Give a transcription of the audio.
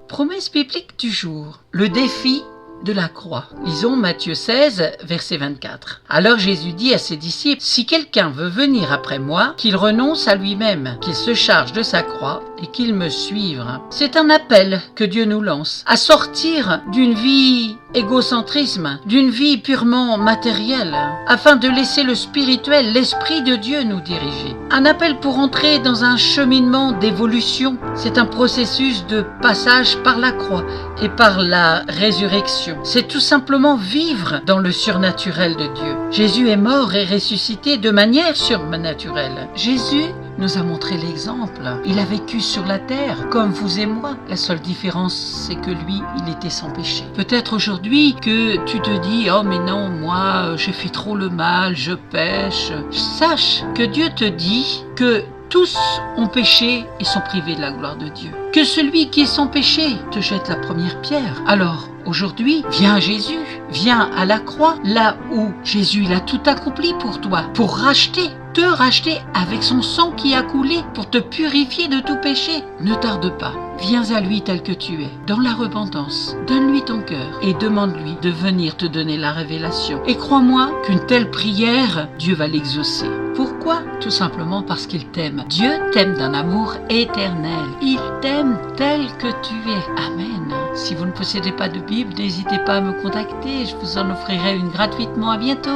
Promesse biblique du jour, le défi de la croix. Lisons Matthieu 16, verset 24. Alors Jésus dit à ses disciples, « Si quelqu'un veut venir après moi, qu'il renonce à lui-même, qu'il se charge de sa croix et qu'il me suive. » C'est un appel que Dieu nous lance à sortir d'une vie égocentrisme, d'une vie purement matérielle, afin de laisser le spirituel, l'Esprit de Dieu nous diriger. Un appel pour entrer dans un cheminement d'évolution. C'est un processus de passage par la croix et par la résurrection. C'est tout simplement vivre dans le surnaturel de Dieu. Jésus est mort et ressuscité de manière surnaturelle. Jésus nous a montré l'exemple. Il a vécu sur la terre, comme vous et moi. La seule différence, c'est que lui, il était sans péché. Peut-être aujourd'hui que tu te dis, oh mais non, moi, j'ai fait trop le mal, je pêche. Sache que Dieu te dit que tous ont péché et sont privés de la gloire de Dieu. Que celui qui est sans péché te jette la première pierre. Alors, aujourd'hui, viens à Jésus, viens à la croix, là où Jésus il a tout accompli pour toi, pour te racheter avec son sang qui a coulé, pour te purifier de tout péché. Ne tarde pas, viens à lui tel que tu es, dans la repentance. Donne-lui ton cœur et demande-lui de venir te donner la révélation. Et crois-moi qu'une telle prière, Dieu va l'exaucer. Pourquoi ? Tout simplement parce qu'il t'aime. Dieu t'aime d'un amour éternel. Il t'aime tel que tu es. Amen. Si vous ne possédez pas de Bible, n'hésitez pas à me contacter. Je vous en offrirai une gratuitement. À bientôt.